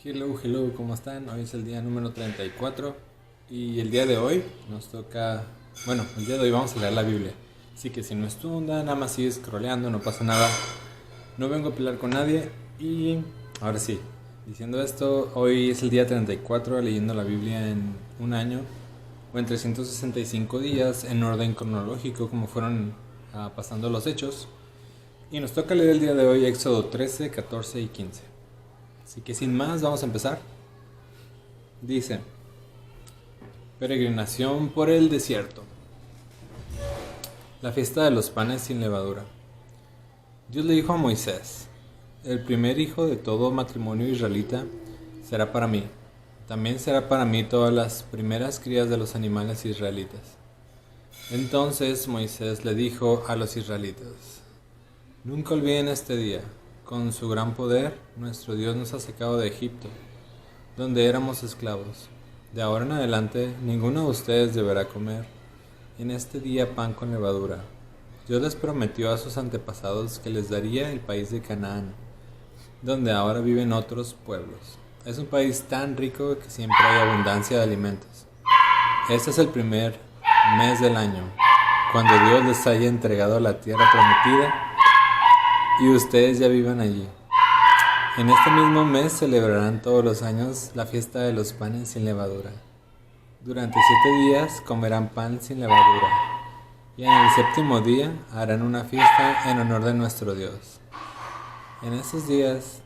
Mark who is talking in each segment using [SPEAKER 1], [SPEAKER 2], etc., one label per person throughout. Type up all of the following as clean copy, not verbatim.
[SPEAKER 1] Hello, ¿cómo están? Hoy es el día número 34 y el día de hoy nos toca, el día de hoy vamos a leer la Biblia. Así que si no es tu onda, nada más sigues scrolleando, no pasa nada. No vengo a pelear con nadie y ahora sí, diciendo esto, hoy es el día 34 leyendo la Biblia en un año o en 365 días en orden cronológico como fueron pasando los hechos. Y nos toca leer el día de hoy Éxodo 13, 14 y 15. Así que sin más, vamos a empezar. Dice: peregrinación por el desierto. La fiesta de los panes sin levadura. Dios le dijo a Moisés: el primer hijo de todo matrimonio israelita será para mí. También será para mí todas las primeras crías de los animales israelitas. Entonces Moisés le dijo a los israelitas: nunca olviden este día. Con su gran poder, nuestro Dios nos ha sacado de Egipto, donde éramos esclavos. De ahora en adelante, ninguno de ustedes deberá comer en este día pan con levadura. Dios les prometió a sus antepasados que les daría el país de Canaán, donde ahora viven otros pueblos. Es un país tan rico que siempre hay abundancia de alimentos. Este es el primer mes del año, cuando Dios les haya entregado la tierra prometida y ustedes ya vivan allí. En este mismo mes celebrarán todos los años la fiesta de los panes sin levadura. Durante 7 días comerán pan sin levadura, y en el séptimo día harán una fiesta en honor de nuestro Dios. En esos días,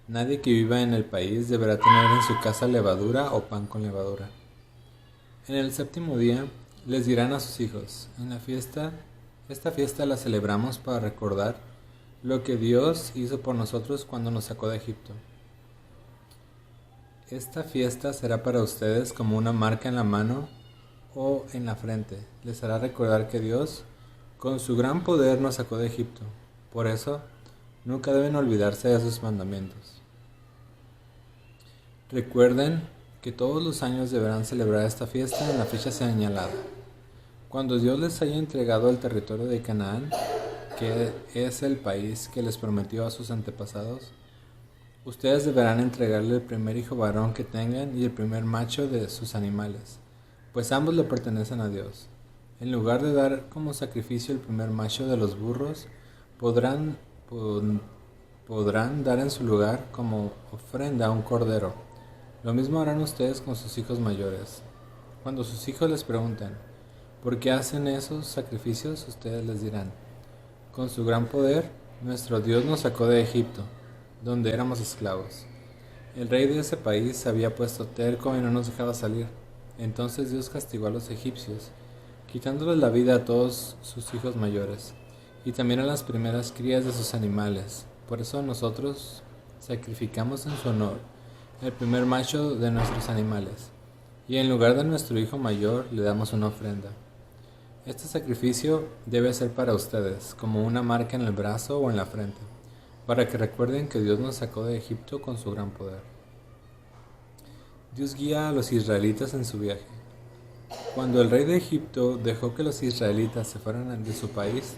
[SPEAKER 1] nadie que viva en el país deberá tener en su casa levadura o pan con levadura. En el séptimo día les dirán a sus hijos: esta fiesta la celebramos para recordar lo que Dios hizo por nosotros cuando nos sacó de Egipto. Esta fiesta será para ustedes como una marca en la mano o en la frente. Les hará recordar que Dios, con su gran poder, nos sacó de Egipto. Por eso, nunca deben olvidarse de sus mandamientos. Recuerden que todos los años deberán celebrar esta fiesta en la fecha señalada. Cuando Dios les haya entregado el territorio de Canaán, que es el país que les prometió a sus antepasados, ustedes deberán entregarle el primer hijo varón que tengan y el primer macho de sus animales, pues ambos le pertenecen a Dios. En lugar de dar como sacrificio el primer macho de los burros, podrán dar en su lugar como ofrenda un cordero. Lo mismo harán ustedes con sus hijos mayores. Cuando sus hijos les pregunten ¿por qué hacen esos sacrificios?, ustedes les dirán: con su gran poder, nuestro Dios nos sacó de Egipto, donde éramos esclavos. El rey de ese país se había puesto terco y no nos dejaba salir. Entonces Dios castigó a los egipcios, quitándoles la vida a todos sus hijos mayores, y también a las primeras crías de sus animales. Por eso nosotros sacrificamos en su honor el primer macho de nuestros animales, y en lugar de nuestro hijo mayor le damos una ofrenda. Este sacrificio debe ser para ustedes, como una marca en el brazo o en la frente, para que recuerden que Dios nos sacó de Egipto con su gran poder. Dios guía a los israelitas en su viaje. Cuando el rey de Egipto dejó que los israelitas se fueran de su país,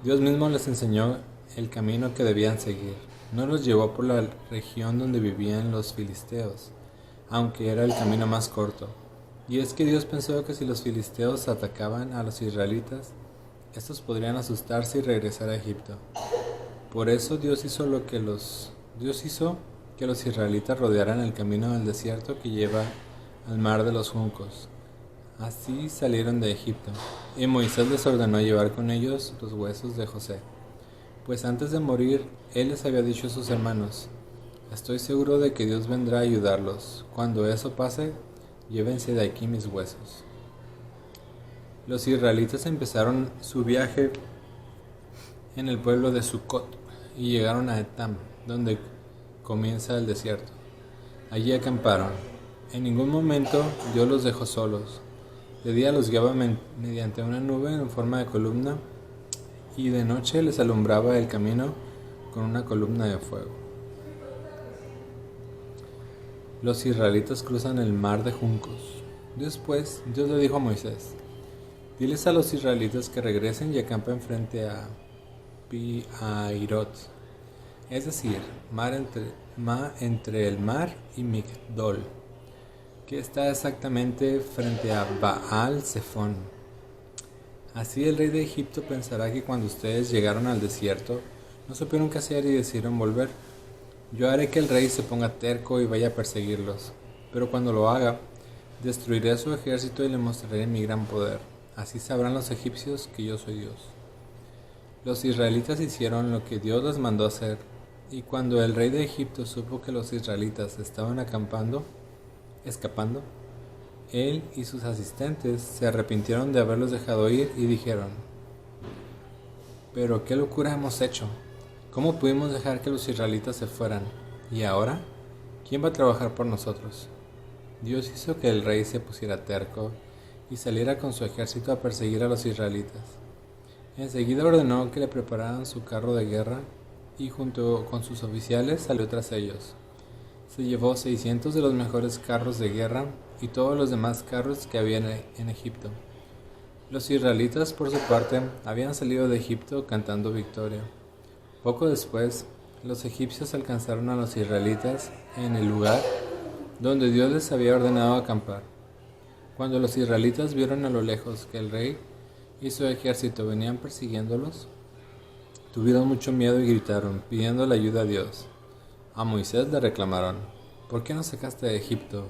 [SPEAKER 1] Dios mismo les enseñó el camino que debían seguir. No los llevó por la región donde vivían los filisteos, aunque era el camino más corto. Y es que Dios pensó que si los filisteos atacaban a los israelitas, estos podrían asustarse y regresar a Egipto. Por eso Dios hizo que los israelitas rodearan el camino del desierto que lleva al mar de los juncos. Así salieron de Egipto, y Moisés les ordenó llevar con ellos los huesos de José, pues antes de morir él les había dicho a sus hermanos: estoy seguro de que Dios vendrá a ayudarlos. Cuando eso pase, llévense de aquí mis huesos. Los israelitas empezaron su viaje en el pueblo de Sucot y llegaron a Etam, donde comienza el desierto. Allí acamparon. En ningún momento Dios los dejó solos. De día los guiaba mediante una nube en forma de columna, y de noche les alumbraba el camino con una columna de fuego. Los israelitas cruzan el mar de juncos. Después, Dios le dijo a Moisés: diles a los israelitas que regresen y acampen frente a Pi-Hahirot, es decir, entre el mar y Migdol, que está exactamente frente a Baal Zephón. Así el rey de Egipto pensará que cuando ustedes llegaron al desierto, no supieron qué hacer y decidieron volver. Yo haré que el rey se ponga terco y vaya a perseguirlos, pero cuando lo haga, destruiré a su ejército y le mostraré mi gran poder. Así sabrán los egipcios que yo soy Dios. Los israelitas hicieron lo que Dios les mandó hacer, y cuando el rey de Egipto supo que los israelitas estaban escapando, él y sus asistentes se arrepintieron de haberlos dejado ir y dijeron: «¿Pero qué locura hemos hecho? ¿Cómo pudimos dejar que los israelitas se fueran? ¿Y ahora? ¿Quién va a trabajar por nosotros?». Dios hizo que el rey se pusiera terco y saliera con su ejército a perseguir a los israelitas. Enseguida ordenó que le prepararan su carro de guerra y junto con sus oficiales salió tras ellos. Se llevó 600 de los mejores carros de guerra y todos los demás carros que había en Egipto. Los israelitas, por su parte, habían salido de Egipto cantando victoria. Poco después, los egipcios alcanzaron a los israelitas en el lugar donde Dios les había ordenado acampar. Cuando los israelitas vieron a lo lejos que el rey y su ejército venían persiguiéndolos, tuvieron mucho miedo y gritaron, pidiendo la ayuda a Dios. A Moisés le reclamaron: «¿Por qué nos sacaste de Egipto?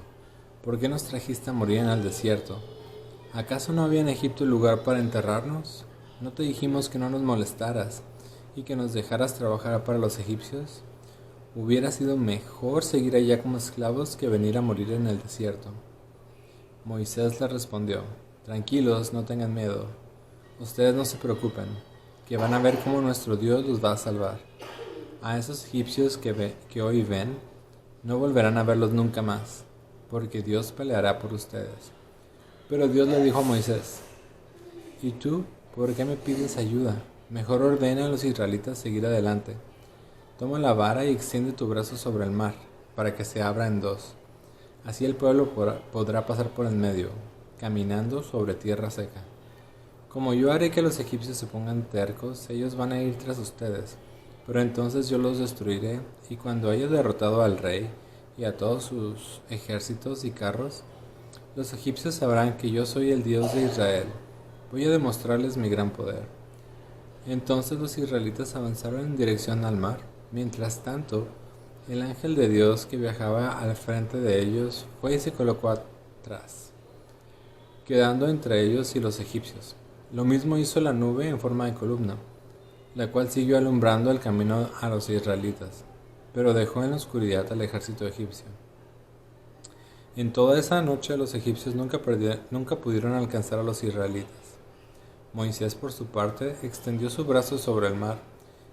[SPEAKER 1] ¿Por qué nos trajiste a morir en el desierto? ¿Acaso no había en Egipto lugar para enterrarnos? ¿No te dijimos que no nos molestaras y que nos dejaras trabajar para los egipcios? Hubiera sido mejor seguir allá como esclavos que venir a morir en el desierto». Moisés le respondió: «Tranquilos, no tengan miedo. Ustedes no se preocupen, que van a ver cómo nuestro Dios los va a salvar. A esos egipcios que hoy ven, no volverán a verlos nunca más, porque Dios peleará por ustedes». Pero Dios le dijo a Moisés: «¿Y tú, por qué me pides ayuda? Mejor ordena a los israelitas seguir adelante. Toma la vara y extiende tu brazo sobre el mar, para que se abra en dos. Así el pueblo podrá pasar por en medio, caminando sobre tierra seca. Como yo haré que los egipcios se pongan tercos, ellos van a ir tras ustedes, pero entonces yo los destruiré, y cuando haya derrotado al rey y a todos sus ejércitos y carros, los egipcios sabrán que yo soy el Dios de Israel. Voy a demostrarles mi gran poder». Entonces los israelitas avanzaron en dirección al mar. Mientras tanto, el ángel de Dios que viajaba al frente de ellos fue y se colocó atrás, quedando entre ellos y los egipcios. Lo mismo hizo la nube en forma de columna, la cual siguió alumbrando el camino a los israelitas, pero dejó en la oscuridad al ejército egipcio. En toda esa noche los egipcios nunca pudieron alcanzar a los israelitas. Moisés, por su parte, extendió su brazo sobre el mar,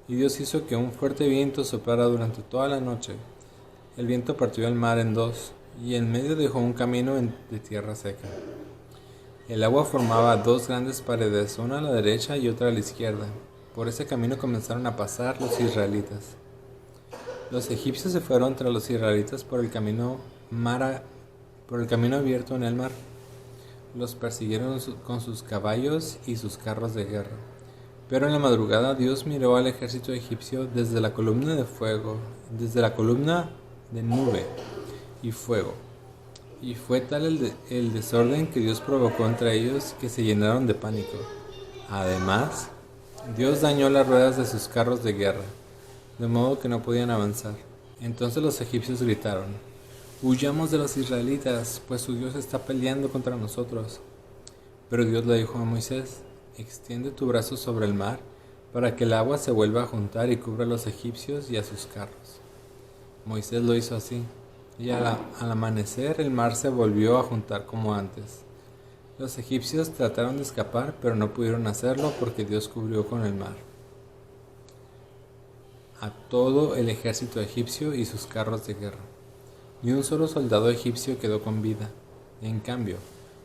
[SPEAKER 1] y Dios hizo que un fuerte viento soplara durante toda la noche. El viento partió el mar en dos, y en medio dejó un camino de tierra seca. El agua formaba dos grandes paredes, una a la derecha y otra a la izquierda. Por ese camino comenzaron a pasar los israelitas. Los egipcios se fueron tras los israelitas por el camino abierto en el mar. Los persiguieron con sus caballos y sus carros de guerra. Pero en la madrugada Dios miró al ejército egipcio desde la columna de nube y fuego. Y fue tal el desorden que Dios provocó entre ellos que se llenaron de pánico. Además, Dios dañó las ruedas de sus carros de guerra, de modo que no podían avanzar. Entonces los egipcios gritaron: «Huyamos de los israelitas, pues su Dios está peleando contra nosotros». Pero Dios le dijo a Moisés: «Extiende tu brazo sobre el mar, para que el agua se vuelva a juntar y cubra a los egipcios y a sus carros». Moisés lo hizo así, y al amanecer el mar se volvió a juntar como antes. Los egipcios trataron de escapar, pero no pudieron hacerlo porque Dios cubrió con el mar a todo el ejército egipcio y sus carros de guerra. Ni un solo soldado egipcio quedó con vida. En cambio,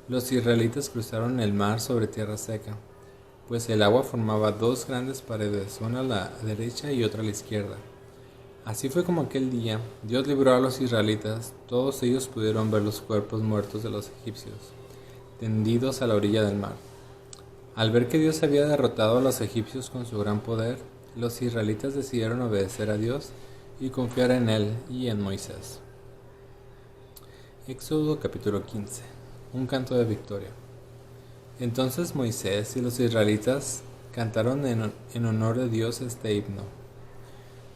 [SPEAKER 1] los israelitas cruzaron el mar sobre tierra seca, pues el agua formaba dos grandes paredes, una a la derecha y otra a la izquierda. Así fue como aquel día Dios libró a los israelitas. Todos ellos pudieron ver los cuerpos muertos de los egipcios, tendidos a la orilla del mar. Al ver que Dios había derrotado a los egipcios con su gran poder, los israelitas decidieron obedecer a Dios y confiar en Él y en Moisés. Éxodo capítulo 15. Un canto de victoria. Entonces Moisés y los israelitas cantaron en honor de Dios este himno.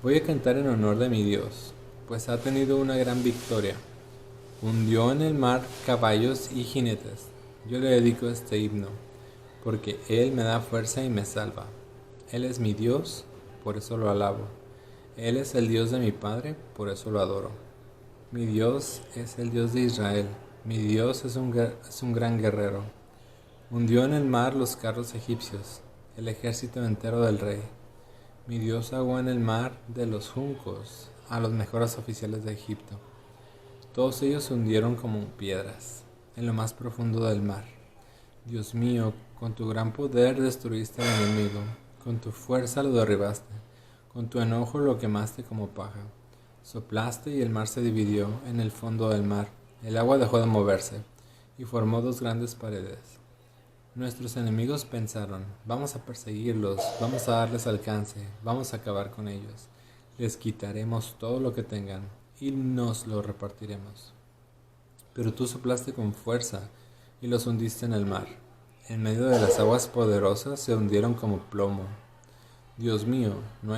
[SPEAKER 1] Voy a cantar en honor de mi Dios, pues ha tenido una gran victoria. Hundió en el mar caballos y jinetes. Yo le dedico este himno, porque Él me da fuerza y me salva. Él es mi Dios, por eso lo alabo. Él es el Dios de mi Padre, por eso lo adoro. Mi Dios es el Dios de Israel. Mi Dios es un gran guerrero. Hundió en el mar los carros egipcios, el ejército entero del rey. Mi Dios ahogó en el mar de los juncos a los mejores oficiales de Egipto. Todos ellos se hundieron como piedras en lo más profundo del mar. Dios mío, con tu gran poder destruiste al enemigo, con tu fuerza lo derribaste, con tu enojo lo quemaste como paja. Soplaste y el mar se dividió en el fondo del mar. El agua dejó de moverse y formó dos grandes paredes. Nuestros enemigos pensaron, vamos a perseguirlos, vamos a darles alcance, vamos a acabar con ellos. Les quitaremos todo lo que tengan y nos lo repartiremos. Pero tú soplaste con fuerza y los hundiste en el mar. En medio de las aguas poderosas se hundieron como plomo. Dios mío, no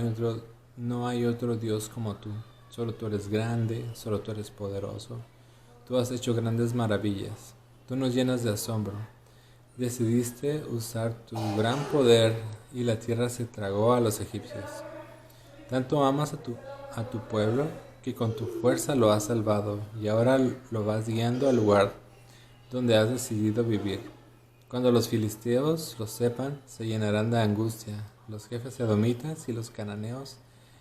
[SPEAKER 1] hay otro Dios como tú. Solo tú eres grande, solo tú eres poderoso. Tú has hecho grandes maravillas. Tú nos llenas de asombro. Decidiste usar tu gran poder y la tierra se tragó a los egipcios. Tanto amas a tu pueblo que con tu fuerza lo has salvado y ahora lo vas guiando al lugar donde has decidido vivir. Cuando los filisteos lo sepan, se llenarán de angustia. Los jefes edomitas y los cananeos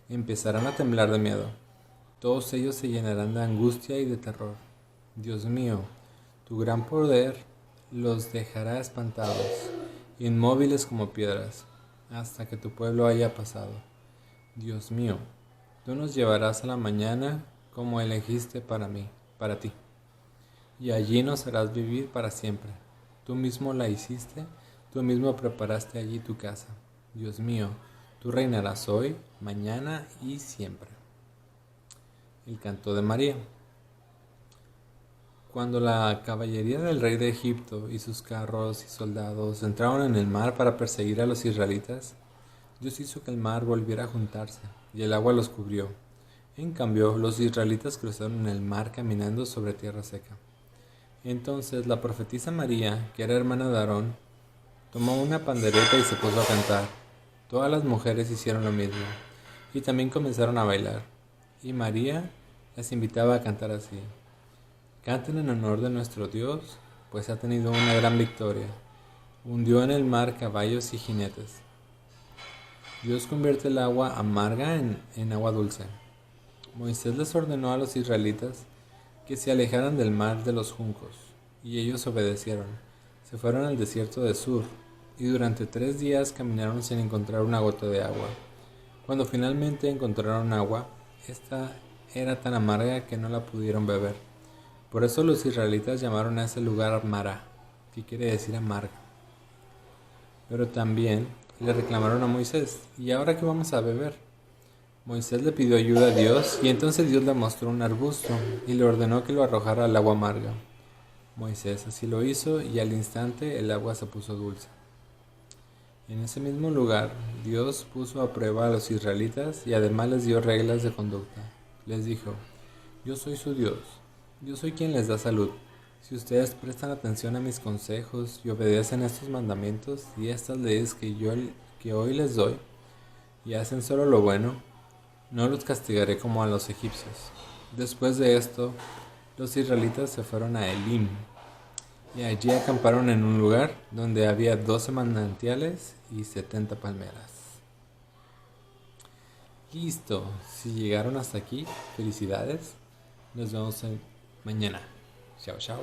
[SPEAKER 1] empezarán a temblar de miedo. Todos ellos se llenarán de angustia y de terror. Dios mío, tu gran poder los dejará espantados, inmóviles como piedras, hasta que tu pueblo haya pasado. Dios mío, tú nos llevarás a la mañana como elegiste para ti, y allí nos harás vivir para siempre. Tú mismo la hiciste, tú mismo preparaste allí tu casa. Dios mío, tú reinarás hoy, mañana y siempre. El canto de María. Cuando la caballería del rey de Egipto y sus carros y soldados entraron en el mar para perseguir a los israelitas, Dios hizo que el mar volviera a juntarse y el agua los cubrió. En cambio, los israelitas cruzaron el mar caminando sobre tierra seca. Entonces la profetisa María, que era hermana de Aarón, tomó una pandereta y se puso a cantar. Todas las mujeres hicieron lo mismo y también comenzaron a bailar. Y María las invitaba a cantar así. Canten en honor de nuestro Dios, pues ha tenido una gran victoria. Hundió en el mar caballos y jinetes. Dios convierte el agua amarga en agua dulce. Moisés les ordenó a los israelitas que se alejaran del mar de los juncos, y ellos obedecieron. Se fueron al desierto de Sur, y durante 3 días caminaron sin encontrar una gota de agua. Cuando finalmente encontraron agua, esta era tan amarga que no la pudieron beber. Por eso los israelitas llamaron a ese lugar Mará, que quiere decir amarga. Pero también le reclamaron a Moisés, ¿y ahora qué vamos a beber? Moisés le pidió ayuda a Dios, y entonces Dios le mostró un arbusto, y le ordenó que lo arrojara al agua amarga. Moisés así lo hizo, y al instante el agua se puso dulce. En ese mismo lugar, Dios puso a prueba a los israelitas, y además les dio reglas de conducta. Les dijo, yo soy su Dios. Yo soy quien les da salud. Si ustedes prestan atención a mis consejos y obedecen estos mandamientos y estas leyes que hoy les doy, y hacen solo lo bueno, no los castigaré como a los egipcios. Después de esto, los israelitas se fueron a Elim, y allí acamparon en un lugar donde había 12 manantiales y 70 palmeras. Listo, si llegaron hasta aquí, felicidades. Nos vemos mañana. Chao, chao.